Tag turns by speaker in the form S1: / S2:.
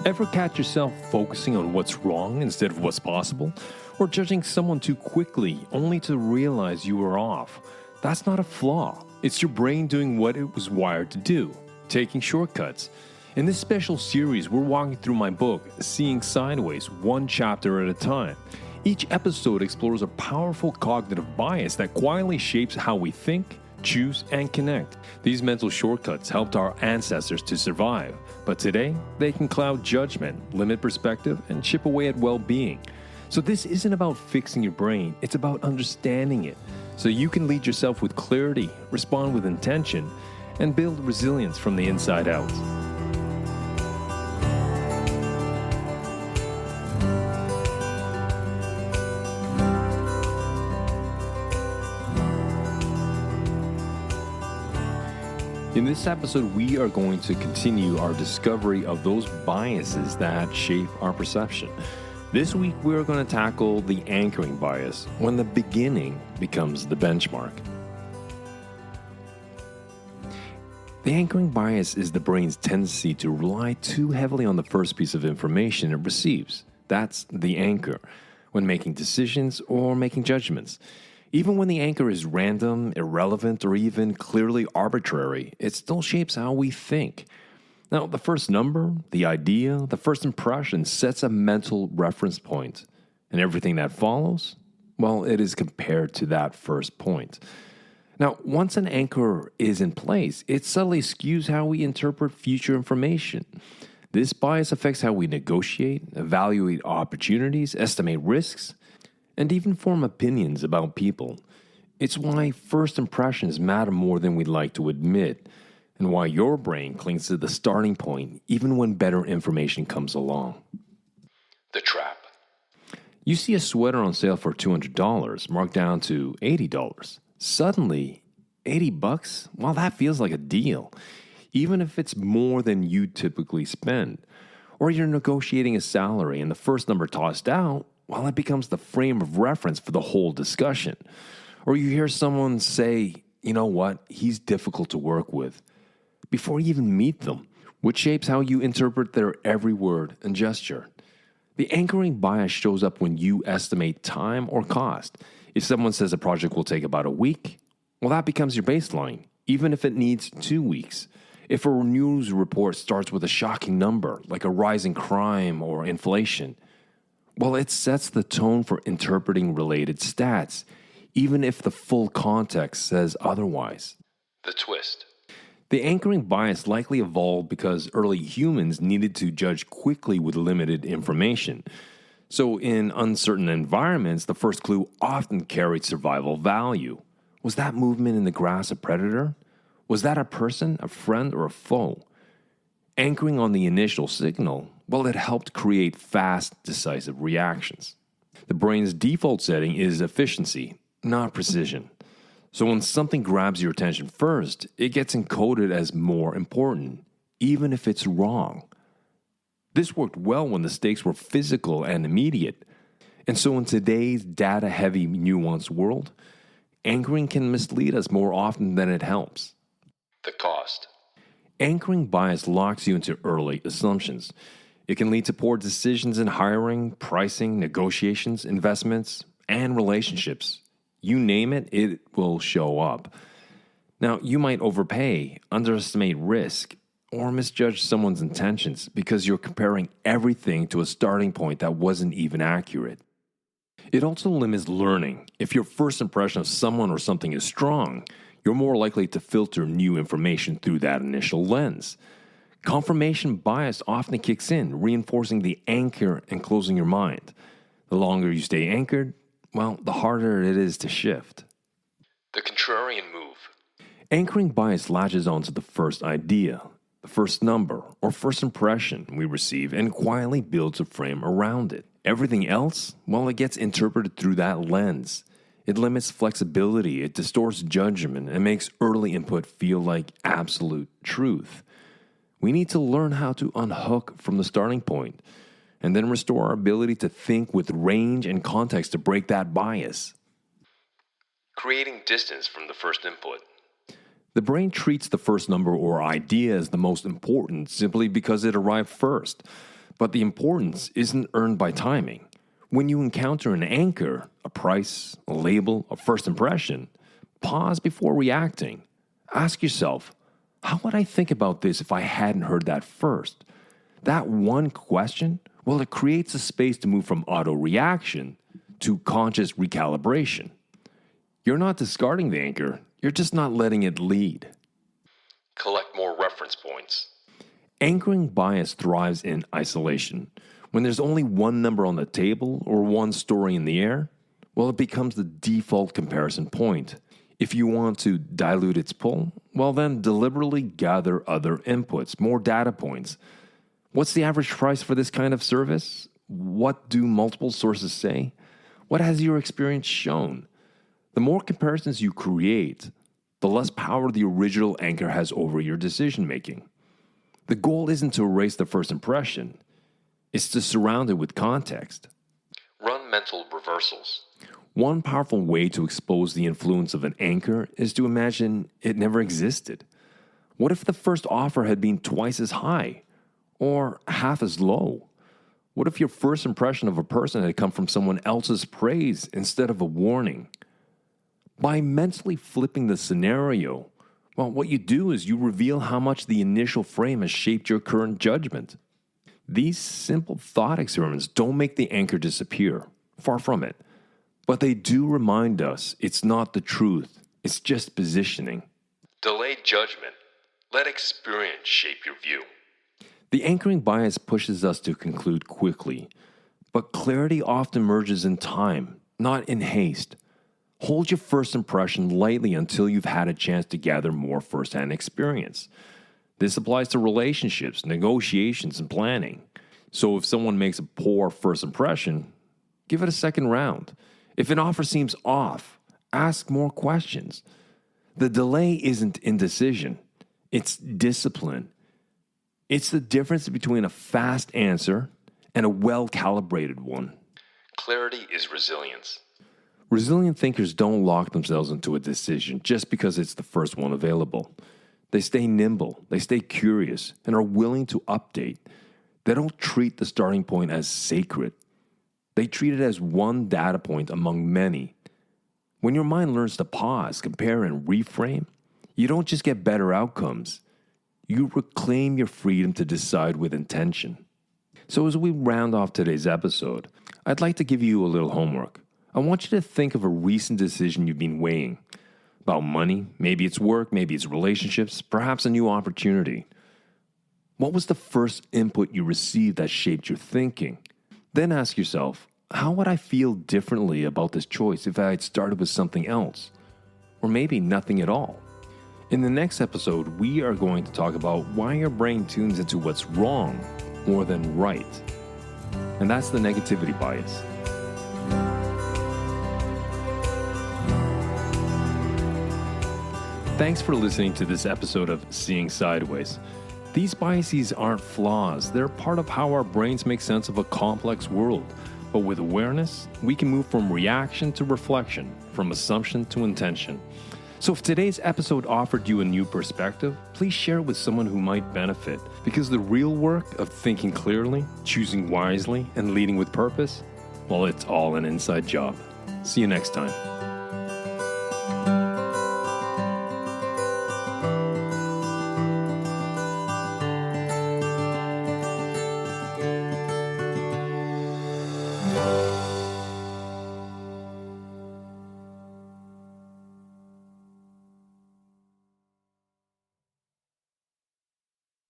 S1: Ever catch yourself focusing on what's wrong instead of what's possible? Or judging someone too quickly only to realize you were off? That's not a flaw. It's your brain doing what it was wired to do, taking shortcuts. In this special series, we're walking through my book, Seeing Sideways, one chapter at a time. Each episode explores a powerful cognitive bias that quietly shapes how we think, choose, and connect. These mental shortcuts helped our ancestors to survive, but today they can cloud judgment, limit perspective, and chip away at well-being. So this isn't about fixing your brain, it's about understanding it, so you can lead yourself with clarity, respond with intention, and build resilience from the inside out. In this episode, we are going to continue our discovery of those biases that shape our perception. This week, we're going to tackle the anchoring bias, when the beginning becomes the benchmark. The anchoring bias is the brain's tendency to rely too heavily on the first piece of information it receives. That's the anchor, when making decisions or making judgments. Even when the anchor is random, irrelevant, or even clearly arbitrary, it still shapes how we think. Now, the first number, the idea, the first impression sets a mental reference point, and everything that follows, well, it is compared to that first point. Now, once an anchor is in place, it subtly skews how we interpret future information. This bias affects how we negotiate, evaluate opportunities, estimate risks, and even form opinions about people. It's why first impressions matter more than we'd like to admit, and why your brain clings to the starting point even when better information comes along. The trap. You see a sweater on sale for $200, marked down to $80. Suddenly, $80? Well, that feels like a deal, even if it's more than you typically spend. Or you're negotiating a salary and the first number tossed out, well, it becomes the frame of reference for the whole discussion. Or you hear someone say, you know what, he's difficult to work with, before you even meet them, which shapes how you interpret their every word and gesture. The anchoring bias shows up when you estimate time or cost. If someone says a project will take about a week, well, that becomes your baseline, even if it needs 2 weeks. If a news report starts with a shocking number, like a rise in crime or inflation, well, it sets the tone for interpreting related stats, even if the full context says otherwise. The twist. The anchoring bias likely evolved because early humans needed to judge quickly with limited information. So in uncertain environments, the first clue often carried survival value. Was that movement in the grass a predator? Was that a person, a friend, or a foe? Anchoring on the initial signal, well, it helped create fast, decisive reactions. The brain's default setting is efficiency, not precision. So when something grabs your attention first, it gets encoded as more important, even if it's wrong. This worked well when the stakes were physical and immediate. And so in today's data-heavy, nuanced world, anchoring can mislead us more often than it helps. The cost. Anchoring bias locks you into early assumptions. It can lead to poor decisions in hiring, pricing, negotiations, investments, and relationships. You name it, it will show up. Now, you might overpay, underestimate risk, or misjudge someone's intentions because you're comparing everything to a starting point that wasn't even accurate. It also limits learning. If your first impression of someone or something is strong, you're more likely to filter new information through that initial lens. Confirmation bias often kicks in, reinforcing the anchor and closing your mind. The longer you stay anchored, well, the harder it is to shift. The contrarian move. Anchoring bias latches onto the first idea, the first number, or first impression we receive and quietly builds a frame around it. Everything else, well, it gets interpreted through that lens. It limits flexibility, it distorts judgment, and makes early input feel like absolute truth. We need to learn how to unhook from the starting point and then restore our ability to think with range and context to break that bias. Creating distance from the first input. The brain treats the first number or idea as the most important simply because it arrived first. But the importance isn't earned by timing. When you encounter an anchor, a price, a label, a first impression, pause before reacting. Ask yourself, how would I think about this if I hadn't heard that first? That one question, well, it creates a space to move from auto reaction to conscious recalibration. You're not discarding the anchor, you're just not letting it lead. Collect more reference points. Anchoring bias thrives in isolation. When there's only one number on the table or one story in the air, well, it becomes the default comparison point. If you want to dilute its pull, well, then deliberately gather other inputs, more data points. What's the average price for this kind of service? What do multiple sources say? What has your experience shown? The more comparisons you create, the less power the original anchor has over your decision making. The goal isn't to erase the first impression, it's to surround it with context. Run mental reversals. One powerful way to expose the influence of an anchor is to imagine it never existed. What if the first offer had been twice as high or half as low? What if your first impression of a person had come from someone else's praise instead of a warning? By mentally flipping the scenario, well, what you do is you reveal how much the initial frame has shaped your current judgment. These simple thought experiments don't make the anchor disappear. Far from it. But they do remind us it's not the truth, it's just positioning. Delayed judgment. Let experience shape your view. The anchoring bias pushes us to conclude quickly, but clarity often emerges in time, not in haste. Hold your first impression lightly until you've had a chance to gather more firsthand experience. This applies to relationships, negotiations, and planning. So if someone makes a poor first impression, give it a second round. If an offer seems off, ask more questions. The delay isn't indecision, it's discipline. It's the difference between a fast answer and a well-calibrated one. Clarity is resilience. Resilient thinkers don't lock themselves into a decision just because it's the first one available. They stay nimble, they stay curious, and are willing to update. They don't treat the starting point as sacred. They treat it as one data point among many. When your mind learns to pause, compare, and reframe, you don't just get better outcomes. You reclaim your freedom to decide with intention. So as we round off today's episode, I'd like to give you a little homework. I want you to think of a recent decision you've been weighing. About money, maybe it's work, maybe it's relationships, perhaps a new opportunity. What was the first input you received that shaped your thinking? Then ask yourself, how would I feel differently about this choice if I had started with something else? Or maybe nothing at all. In the next episode, we are going to talk about why your brain tunes into what's wrong more than right. And that's the negativity bias. Thanks for listening to this episode of Seeing Sideways. These biases aren't flaws. They're part of how our brains make sense of a complex world. But with awareness, we can move from reaction to reflection, from assumption to intention. So if today's episode offered you a new perspective, please share it with someone who might benefit. Because the real work of thinking clearly, choosing wisely, and leading with purpose, well, it's all an inside job. See you next time.